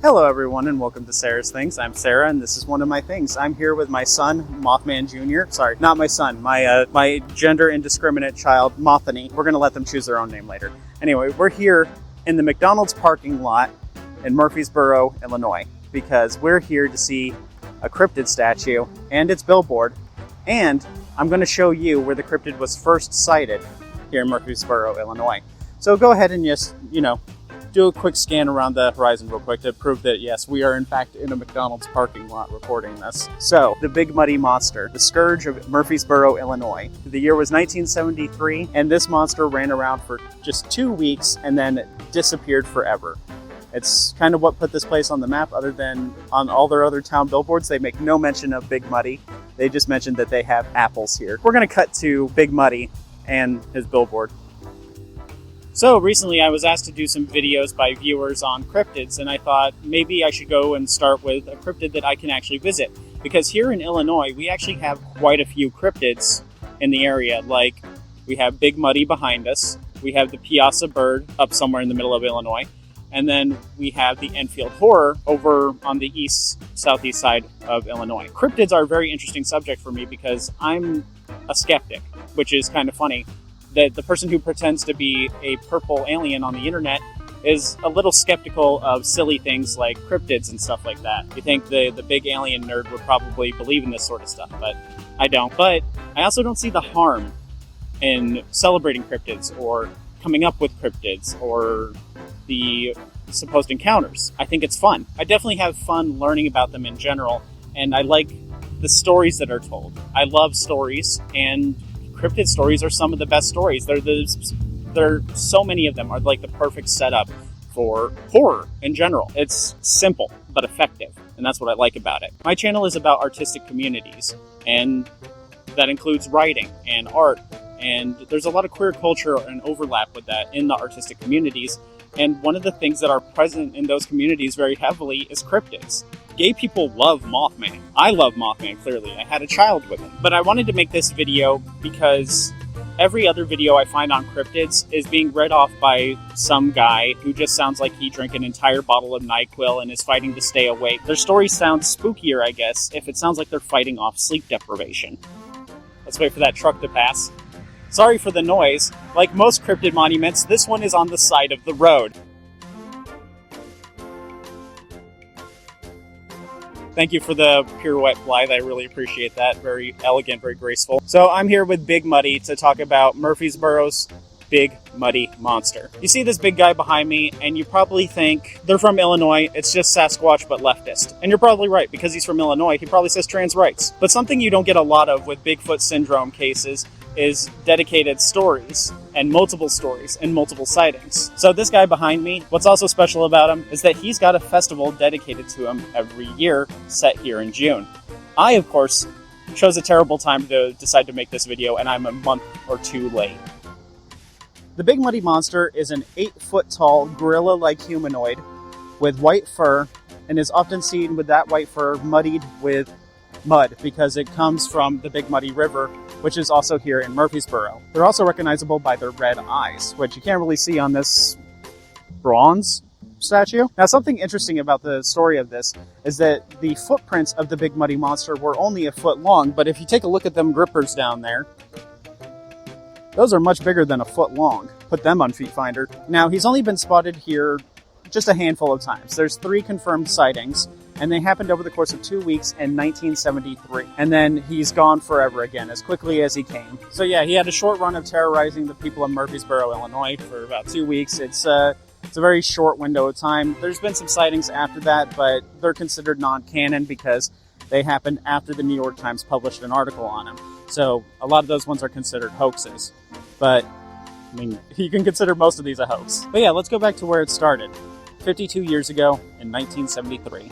Hello everyone and welcome to Sarah's Things. I'm Sarah and this is one of my things. I'm here with my son, Mothman Jr. Sorry, not my son, my gender indiscriminate child, Mothany. We're going to let them choose their own name later. Anyway, we're here in the McDonald's parking lot in Murphysboro, Illinois, because we're here to see a cryptid statue and its billboard, and I'm going to show you where the cryptid was first sighted here in Murphysboro, Illinois. So go ahead and just, do a quick scan around the horizon real quick to prove that, yes, we are in fact in a McDonald's parking lot recording this. So, the Big Muddy Monster, the Scourge of Murphysboro, Illinois. The year was 1973, and this monster ran around for just 2 weeks and then disappeared forever. It's kind of what put this place on the map, other than on all their other town billboards. They make no mention of Big Muddy. They just mentioned that they have apples here. We're going to cut to Big Muddy and his billboard. So recently I was asked to do some videos by viewers on cryptids, and I thought maybe I should go and start with a cryptid that I can actually visit. Because here in Illinois, we actually have quite a few cryptids in the area. Like, we have Big Muddy behind us, we have the Piazza Bird up somewhere in the middle of Illinois, and then we have the Enfield Horror over on the southeast side of Illinois. Cryptids are a very interesting subject for me because I'm a skeptic, which is kind of funny. That the person who pretends to be a purple alien on the internet is a little skeptical of silly things like cryptids and stuff like that. You think the big alien nerd would probably believe in this sort of stuff, but I don't. But I also don't see the harm in celebrating cryptids or coming up with cryptids or the supposed encounters. I think it's fun. I definitely have fun learning about them in general, and I like the stories that are told. I love stories, and cryptid stories are some of the best stories. There so many of them are like the perfect setup for horror in general. It's simple but effective, and that's what I like about it. My channel is about artistic communities, and that includes writing and art, and there's a lot of queer culture and overlap with that in the artistic communities. And one of the things that are present in those communities very heavily is cryptids. Gay people love Mothman. I love Mothman, clearly. I had a child with him. But I wanted to make this video because every other video I find on cryptids is being read off by some guy who just sounds like he drank an entire bottle of NyQuil and is fighting to stay awake. Their stories sound spookier, I guess, if it sounds like they're fighting off sleep deprivation. Let's wait for that truck to pass. Sorry for the noise. Like most cryptid monuments, this one is on the side of the road. Thank you for the pirouette, Blythe. I really appreciate that. Very elegant, very graceful. So I'm here with Big Muddy to talk about Murphysboro's Big Muddy Monster. You see this big guy behind me, and you probably think they're from Illinois. It's just Sasquatch, but leftist. And you're probably right, because he's from Illinois. He probably says trans rights. But something you don't get a lot of with Bigfoot syndrome cases is dedicated stories and multiple sightings. So this guy behind me, what's also special about him is that he's got a festival dedicated to him every year, set here in June. I, of course, chose a terrible time to decide to make this video, and I'm a month or two late. The Big Muddy Monster is an 8-foot-tall, gorilla-like humanoid with white fur, and is often seen with that white fur muddied with mud because it comes from the Big Muddy River, which is also here in Murphysboro. They're also recognizable by their red eyes, which you can't really see on this bronze statue. Now, something interesting about the story of this is that the footprints of the Big Muddy Monster were only a foot long, but if you take a look at them grippers down there, those are much bigger than a foot long. Put them on Feet Finder. Now, he's only been spotted here just a handful of times. There's 3 confirmed sightings, and they happened over the course of 2 weeks in 1973. And then he's gone forever again, as quickly as he came. So yeah, he had a short run of terrorizing the people of Murphysboro, Illinois for about 2 weeks. It's a very short window of time. There's been some sightings after that, but they're considered non-canon because they happened after the New York Times published an article on him. So a lot of those ones are considered hoaxes. But, I mean, you can consider most of these a hoax. But yeah, let's go back to where it started. 52 years ago in 1973.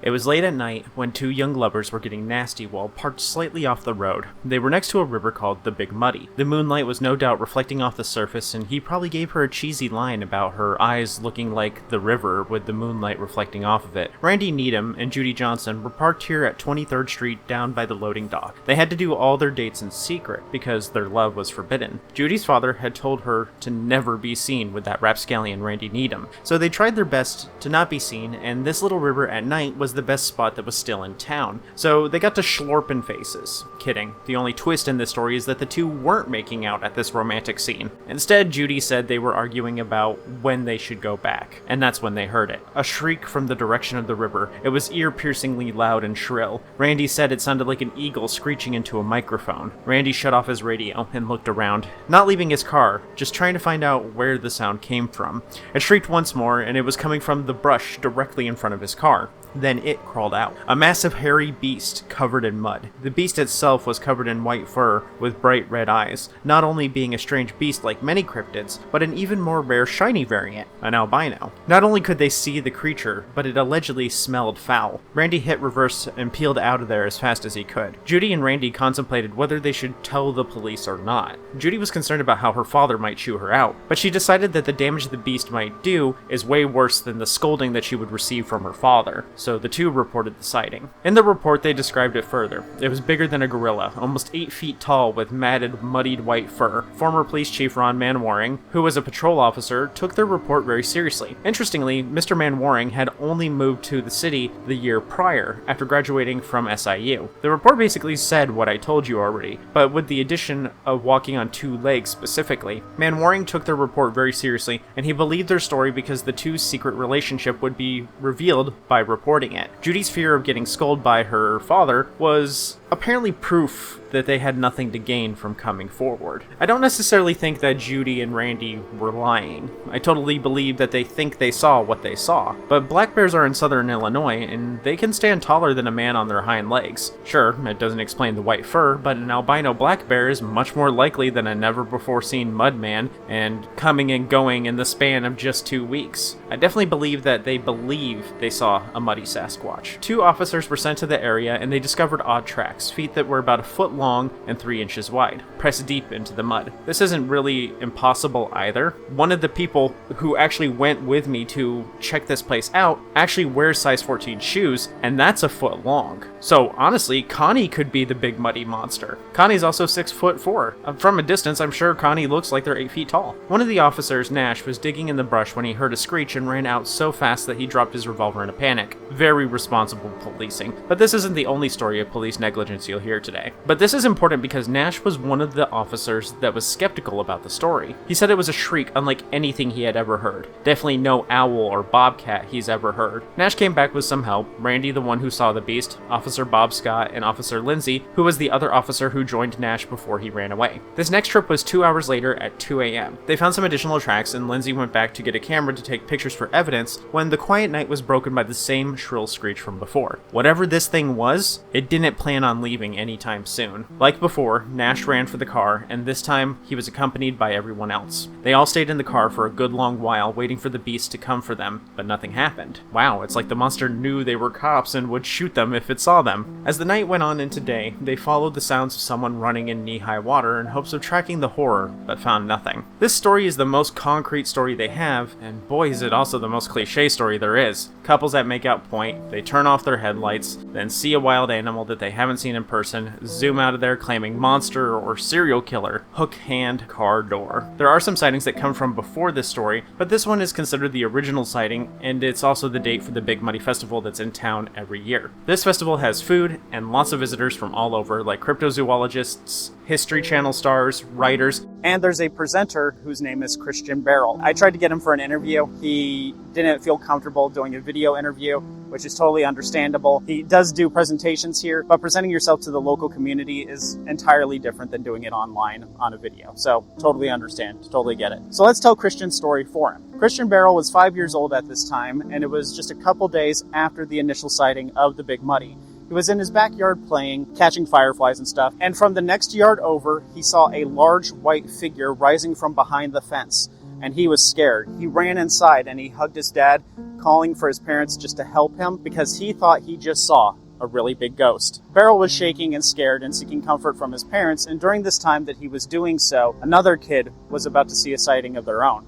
It was late at night when two young lovers were getting nasty while parked slightly off the road. They were next to a river called the Big Muddy. The moonlight was no doubt reflecting off the surface, and he probably gave her a cheesy line about her eyes looking like the river with the moonlight reflecting off of it. Randy Needham and Judy Johnson were parked here at 23rd Street down by the loading dock. They had to do all their dates in secret because their love was forbidden. Judy's father had told her to never be seen with that rapscallion Randy Needham, so they tried their best to not be seen, and this little river at night was the best spot that was still in town, so they got to schlorpin' faces. Kidding. The only twist in this story is that the two weren't making out at this romantic scene. Instead, Judy said they were arguing about when they should go back, and that's when they heard it. A shriek from the direction of the river. It was ear-piercingly loud and shrill. Randy said it sounded like an eagle screeching into a microphone. Randy shut off his radio and looked around, not leaving his car, just trying to find out where the sound came from. It shrieked once more, and it was coming from the brush directly in front of his car. Then it crawled out. A massive hairy beast covered in mud. The beast itself was covered in white fur with bright red eyes, not only being a strange beast like many cryptids, but an even more rare shiny variant, an albino. Not only could they see the creature, but it allegedly smelled foul. Randy hit reverse and peeled out of there as fast as he could. Judy and Randy contemplated whether they should tell the police or not. Judy was concerned about how her father might chew her out, but she decided that the damage the beast might do is way worse than the scolding that she would receive from her father. So the two reported the sighting. In the report, they described it further. It was bigger than a gorilla, almost 8 feet tall with matted, muddied white fur. Former police chief Ron Manwaring, who was a patrol officer, took their report very seriously. Interestingly, Mr. Manwaring had only moved to the city the year prior, after graduating from SIU. The report basically said what I told you already, but with the addition of walking on 2 legs specifically. Manwaring took their report very seriously, and he believed their story because the two's secret relationship would be revealed by reporting it. Judy's fear of getting scolded by her father was apparently proof that they had nothing to gain from coming forward. I don't necessarily think that Judy and Randy were lying. I totally believe that they think they saw what they saw. But black bears are in southern Illinois, and they can stand taller than a man on their hind legs. Sure, it doesn't explain the white fur, but an albino black bear is much more likely than a never-before-seen mudman, and coming and going in the span of just 2 weeks. I definitely believe that they saw a muddy Sasquatch. 2 officers were sent to the area, and they discovered odd tracks, feet that were about a foot long and 3 inches wide, pressed deep into the mud. This isn't really impossible either. One of the people who actually went with me to check this place out actually wears size 14 shoes, and that's a foot long. So honestly, Connie could be the big muddy monster. Connie's also 6'4". From a distance, I'm sure Connie looks like they're 8 feet tall. One of the officers, Nash, was digging in the brush when he heard a screech and ran out so fast that he dropped his revolver in a panic. Very responsible policing. But this isn't the only story of police negligence you'll hear today. But this is important because Nash was one of the officers that was skeptical about the story. He said it was a shriek unlike anything he had ever heard. Definitely no owl or bobcat he's ever heard. Nash came back with some help. Randy, the one who saw the beast, Officer Bob Scott, and Officer Lindsay, who was the other officer who joined Nash before he ran away. This next trip was 2 hours later at 2 a.m. They found some additional tracks, and Lindsay went back to get a camera to take pictures for evidence when the quiet night was broken by the same shrill screech from before. Whatever this thing was, it didn't plan on leaving anytime soon. Like before, Nash ran for the car, and this time he was accompanied by everyone else. They all stayed in the car for a good long while, waiting for the beast to come for them, but nothing happened. Wow, it's like the monster knew they were cops and would shoot them if it saw them. As the night went on into day, they followed the sounds of someone running in knee-high water in hopes of tracking the horror, but found nothing. This story is the most concrete story they have, and boy is it also the most cliche story there is. Couples at makeout point, they turn off their headlights, then see a wild animal that they haven't seen in person, zoom out of there claiming monster or serial killer, hook hand, car door. There are some sightings that come from before this story, but this one is considered the original sighting, and it's also the date for the Big Muddy Festival that's in town every year. This festival has food and lots of visitors from all over, like cryptozoologists, History Channel stars, writers, and there's a presenter whose name is Christian Barrel. I tried to get him for an interview. He didn't feel comfortable doing a video interview, which is totally understandable. He does do presentations here, but presenting yourself to the local community is entirely different than doing it online on a video. So totally understand, totally get it. So let's tell Christian's story for him. Christian Barrel was 5 years old at this time, and it was just a couple days after the initial sighting of the Big Muddy. He was in his backyard playing, catching fireflies and stuff, and from the next yard over, he saw a large white figure rising from behind the fence, and he was scared. He ran inside and he hugged his dad, calling for his parents just to help him because he thought he just saw a really big ghost. Beryl was shaking and scared and seeking comfort from his parents, and during this time that he was doing so, another kid was about to see a sighting of their own.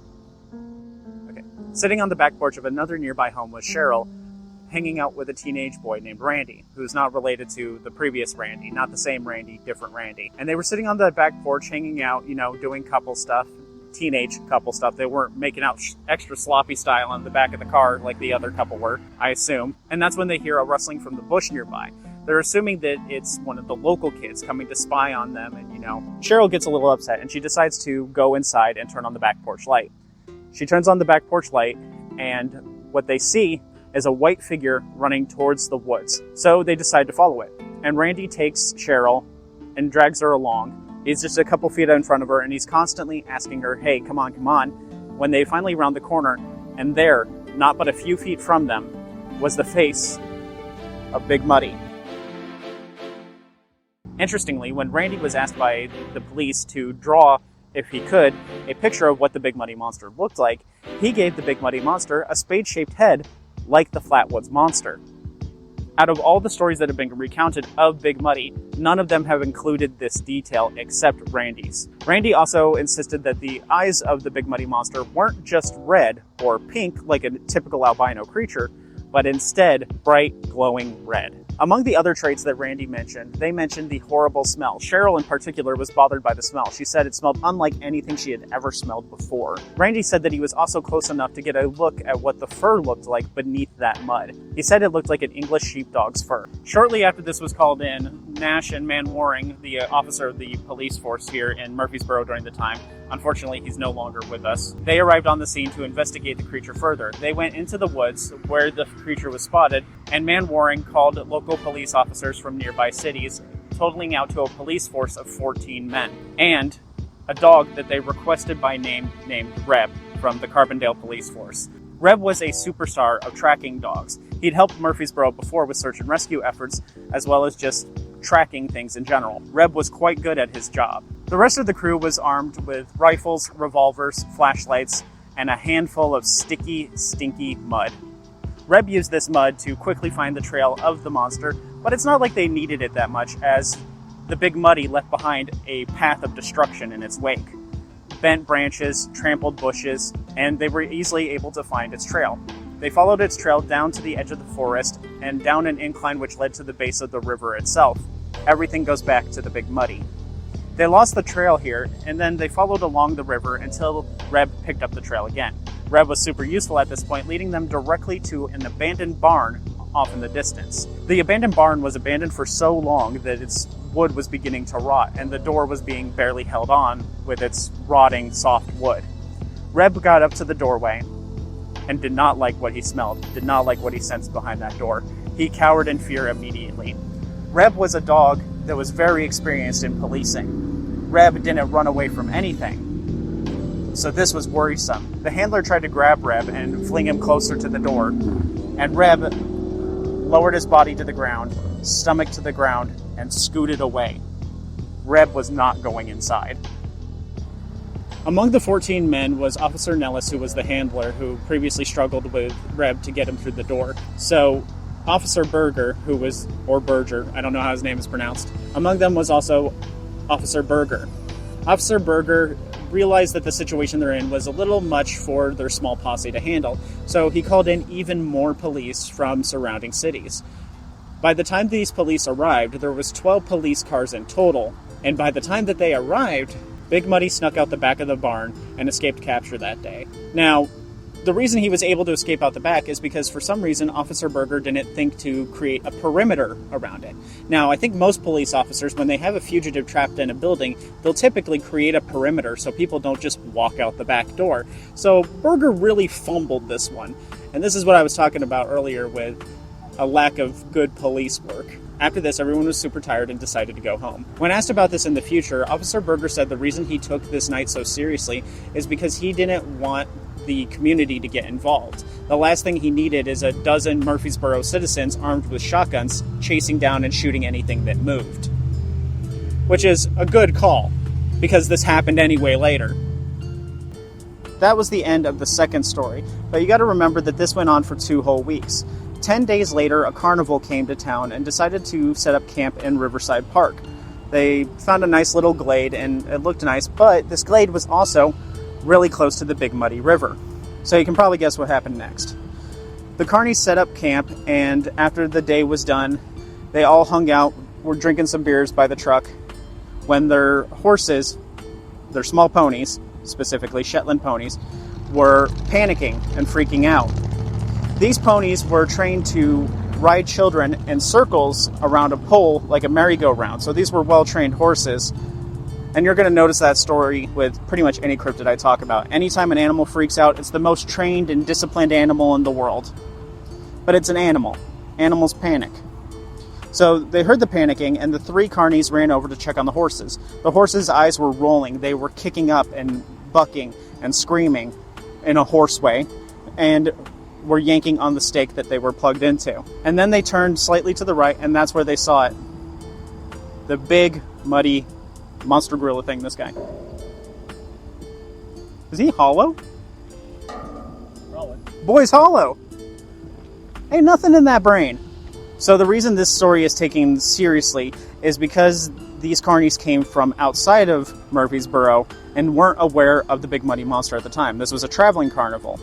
Okay. Sitting on the back porch of another nearby home was Cheryl, hanging out with a teenage boy named Randy, who's not related to the previous Randy, not the same Randy, different Randy. And they were sitting on the back porch hanging out, doing couple stuff, teenage couple stuff. They weren't making out extra sloppy style on the back of the car like the other couple were, I assume. And that's when they hear a rustling from the bush nearby. They're assuming that it's one of the local kids coming to spy on them, and Cheryl gets a little upset and she decides to go inside and turn on the back porch light. She turns on the back porch light, and what they see is a white figure running towards the woods. So they decide to follow it. And Randy takes Cheryl and drags her along. He's just a couple feet in front of her, and he's constantly asking her, hey, come on, come on. When they finally round the corner, and there, not but a few feet from them, was the face of Big Muddy. Interestingly, when Randy was asked by the police to draw, if he could, a picture of what the Big Muddy Monster looked like, he gave the Big Muddy Monster a spade-shaped head like the Flatwoods Monster. Out of all the stories that have been recounted of Big Muddy, none of them have included this detail except Randy's. Randy also insisted that the eyes of the Big Muddy Monster weren't just red or pink like a typical albino creature, but instead bright, glowing red. Among the other traits that Randy mentioned, they mentioned the horrible smell. Cheryl in particular was bothered by the smell. She said it smelled unlike anything she had ever smelled before. Randy said that he was also close enough to get a look at what the fur looked like beneath that mud. He said it looked like an English sheepdog's fur. Shortly after this was called in, Nash and Manwaring, the officer of the police force here in Murphysboro during the time, unfortunately he's no longer with us, they arrived on the scene to investigate the creature further. They went into the woods where the creature was spotted, and Manwaring called local police officers from nearby cities, totaling out to a police force of 14 men, and a dog that they requested by name named Reb from the Carbondale police force. Reb was a superstar of tracking dogs. He'd helped Murphysboro before with search and rescue efforts, as well as just tracking things in general. Reb was quite good at his job. The rest of the crew was armed with rifles, revolvers, flashlights, and a handful of sticky, stinky mud. Reb used this mud to quickly find the trail of the monster, but it's not like they needed it that much, as the Big Muddy left behind a path of destruction in its wake. Bent branches, trampled bushes, and they were easily able to find its trail. They followed its trail down to the edge of the forest and down an incline which led to the base of the river itself. Everything goes back to the Big Muddy. They lost the trail here, and then they followed along the river until Reb picked up the trail again. Reb was super useful at this point, leading them directly to an abandoned barn off in the distance. The abandoned barn was abandoned for so long that its wood was beginning to rot, and the door was being barely held on with its rotting soft wood. Reb got up to the doorway and did not like what he smelled, did not like what he sensed behind that door. He cowered in fear immediately. Reb was a dog that was very experienced in policing. Reb didn't run away from anything, so this was worrisome. The handler tried to grab Reb and fling him closer to the door, and Reb lowered his body to the ground, stomach to the ground, and scooted away. Reb was not going inside. Among the 14 men was Officer Nellis, who was the handler, who previously struggled with Reb to get him through the door. So Officer Berger, or Berger, I don't know how his name is pronounced. Among them was also Officer Berger. Officer Berger realized that the situation they're in was a little much for their small posse to handle, so he called in even more police from surrounding cities. By the time these police arrived, there was 12 police cars in total, and by the time that they arrived, Big Muddy snuck out the back of the barn and escaped capture that day. Now, the reason he was able to escape out the back is because for some reason Officer Berger didn't think to create a perimeter around it. Now, I think most police officers, when they have a fugitive trapped in a building, they'll typically create a perimeter so people don't just walk out the back door. So Berger really fumbled this one. And this is what I was talking about earlier with a lack of good police work. After this, everyone was super tired and decided to go home. When asked about this in the future, Officer Berger said the reason he took this night so seriously is because he didn't want the community to get involved. The last thing he needed is a dozen Murphysboro citizens armed with shotguns chasing down and shooting anything that moved. Which is a good call, because this happened anyway later. That was the end of the second story, but you got to remember that this went on for 2 whole weeks. 10 days later, a carnival came to town and decided to set up camp in Riverside Park. They found a nice little glade, and it looked nice, but this glade was also really close to the Big Muddy River. So you can probably guess what happened next. The carnies set up camp, and after the day was done, they all hung out, were drinking some beers by the truck, when their horses, their small ponies, specifically Shetland ponies, were panicking and freaking out. These ponies were trained to ride children in circles around a pole like a merry-go-round. So these were well-trained horses. And you're going to notice that story with pretty much any cryptid I talk about. Anytime an animal freaks out, it's the most trained and disciplined animal in the world. But it's an animal. Animals panic. So they heard the panicking, and the 3 carnies ran over to check on the horses. The horses' eyes were rolling. They were kicking up and bucking and screaming in a horse way, and were yanking on the stake that they were plugged into. And then they turned slightly to the right, and that's where they saw it. The big, muddy monster gorilla thing, this guy. Is he hollow? Probably. Boy's hollow! Ain't nothing in that brain. So the reason this story is taken seriously is because these carnies came from outside of Murphysboro and weren't aware of the Big Muddy Monster at the time. This was a traveling carnival.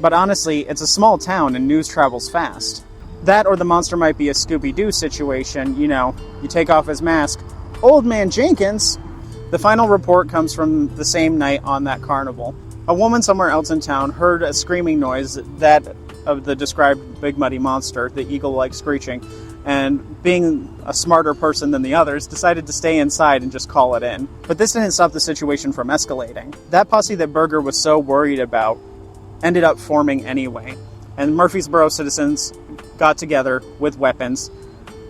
But honestly, it's a small town and news travels fast. That or the monster might be a Scooby-Doo situation, you know, you take off his mask, Old Man Jenkins! The final report comes from the same night on that carnival. A woman somewhere else in town heard a screaming noise, that of the described Big Muddy Monster, the eagle-like screeching, and being a smarter person than the others, decided to stay inside and just call it in. But this didn't stop the situation from escalating. That posse that Berger was so worried about ended up forming anyway, and Murphysboro citizens got together with weapons,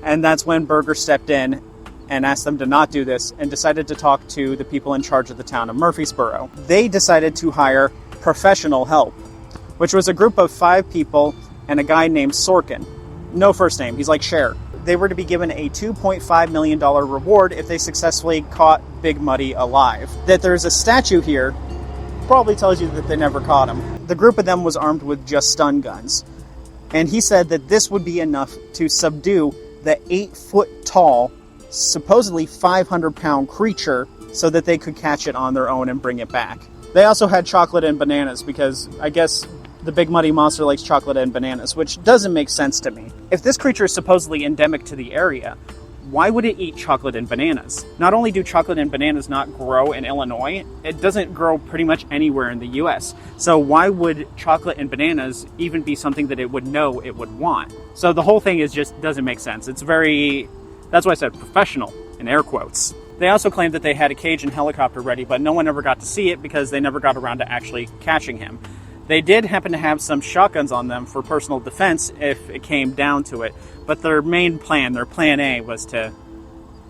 and that's when Berger stepped in and asked them to not do this, and decided to talk to the people in charge of the town of Murphysboro. They decided to hire professional help, which was a group of 5 people and a guy named Sorkin. No first name, he's like Cher. They were to be given a $2.5 million reward if they successfully caught Big Muddy alive. That there's a statue here probably tells you that they never caught him. The group of them was armed with just stun guns, and he said that this would be enough to subdue the 8-foot-tall, supposedly 500-pound creature so that they could catch it on their own and bring it back. They also had chocolate and bananas because I guess the Big Muddy Monster likes chocolate and bananas, which doesn't make sense to me. If this creature is supposedly endemic to the area, why would it eat chocolate and bananas? Not only do chocolate and bananas not grow in Illinois, it doesn't grow pretty much anywhere in the US. So why would chocolate and bananas even be something that it would know it would want? So the whole thing just doesn't make sense. It's very, that's why I said professional, in air quotes. They also claimed that they had a cage and helicopter ready, but no one ever got to see it because they never got around to actually catching him. They did happen to have some shotguns on them for personal defense if it came down to it, but their main plan, their plan A, was to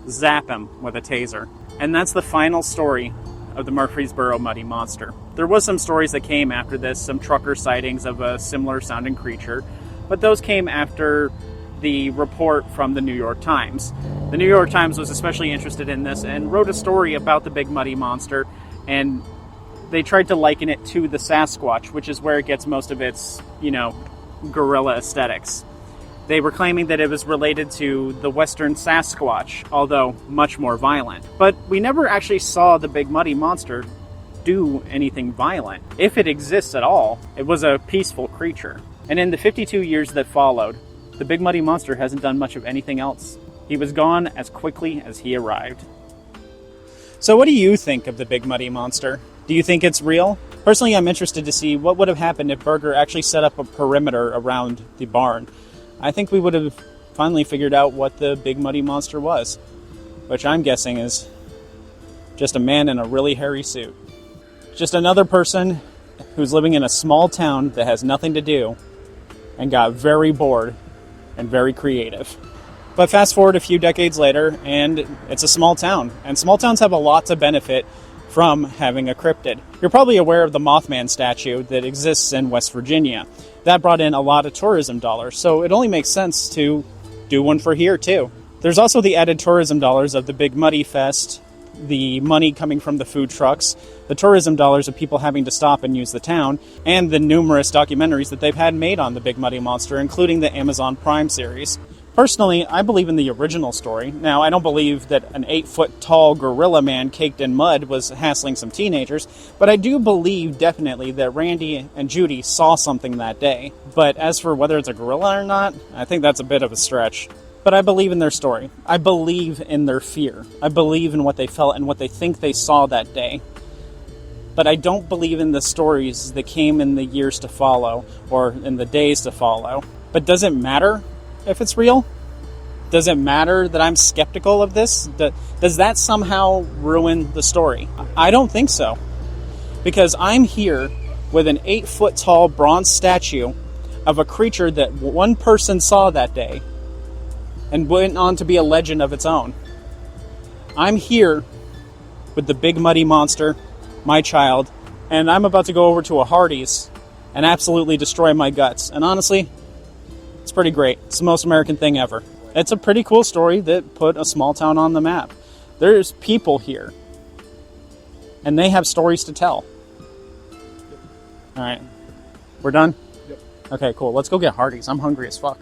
zap him with a taser. And that's the final story of the Murphysboro Muddy Monster. There was some stories that came after this, some trucker sightings of a similar sounding creature, but those came after the report from the New York Times. The New York Times was especially interested in this and wrote a story about the Big Muddy Monster, and they tried to liken it to the Sasquatch, which is where it gets most of its, gorilla aesthetics. They were claiming that it was related to the Western Sasquatch, although much more violent. But we never actually saw the Big Muddy Monster do anything violent. If it exists at all, it was a peaceful creature. And in the 52 years that followed, the Big Muddy Monster hasn't done much of anything else. He was gone as quickly as he arrived. So what do you think of the Big Muddy Monster? Do you think it's real? Personally, I'm interested to see what would have happened if Berger actually set up a perimeter around the barn. I think we would have finally figured out what the Big Muddy Monster was, which I'm guessing is just a man in a really hairy suit. Just another person who's living in a small town that has nothing to do and got very bored and very creative. But fast forward a few decades later, and it's a small town. And small towns have a lot to benefit from having a cryptid. You're probably aware of the Mothman statue that exists in West Virginia. That brought in a lot of tourism dollars, so it only makes sense to do one for here too. There's also the added tourism dollars of the Big Muddy Fest, the money coming from the food trucks, the tourism dollars of people having to stop and use the town, and the numerous documentaries that they've had made on the Big Muddy Monster, including the Amazon Prime series. Personally, I believe in the original story. Now, I don't believe that an 8-foot-tall gorilla man caked in mud was hassling some teenagers, but I do believe definitely that Randy and Judy saw something that day. But as for whether it's a gorilla or not, I think that's a bit of a stretch. But I believe in their story. I believe in their fear. I believe in what they felt and what they think they saw that day. But I don't believe in the stories that came in the years to follow, or in the days to follow. But does it matter if it's real? Does it matter that I'm skeptical of this? Does that somehow ruin the story? I don't think so. Because I'm here with an 8-foot-tall bronze statue of a creature that one person saw that day and went on to be a legend of its own. I'm here with the Big Muddy Monster, my child, and I'm about to go over to a Hardee's and absolutely destroy my guts. And honestly, it's pretty great. It's the most American thing ever. It's a pretty cool story that put a small town on the map. There's people here, and they have stories to tell. All right, we're done? Yep. Okay, cool. Let's go get Hardee's. I'm hungry as fuck.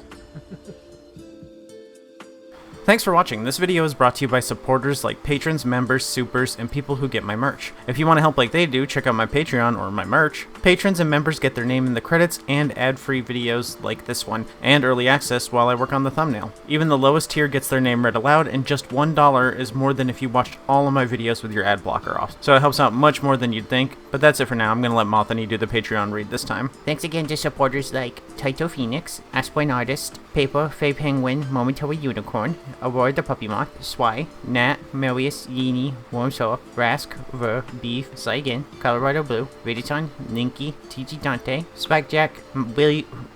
Thanks for watching. This video is brought to you by supporters like patrons, members, supers, and people who get my merch. If you want to help like they do, check out my Patreon or my merch. Patrons and members get their name in the credits and ad-free videos like this one, and early access while I work on the thumbnail. Even the lowest tier gets their name read aloud, and just $1 is more than if you watched all of my videos with your ad blocker off. So it helps out much more than you'd think, but that's it for now. I'm going to let Mothany do the Patreon read this time. Thanks again to supporters like Taito Phoenix, Aspoin Artist, Paper, Faye Penguin, Momentary Unicorn, Aurora the Puppy Moth, Swy, Nat, Marius, Yini, Wormsaw, Rask, Ver, Beef, Saigan, Colorado Blue, Raditon, Ninky, TG Dante, Spikejack,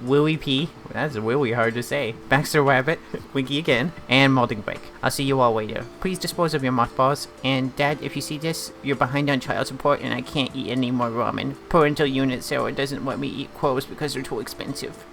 Willie P, that's really hard to say, Baxter Rabbit, Winky again, and Molding Break. I'll see you all later. Please dispose of your mothballs, and Dad, if you see this, you're behind on child support and I can't eat any more ramen. Parental unit Sarah doesn't let me eat crows because they're too expensive.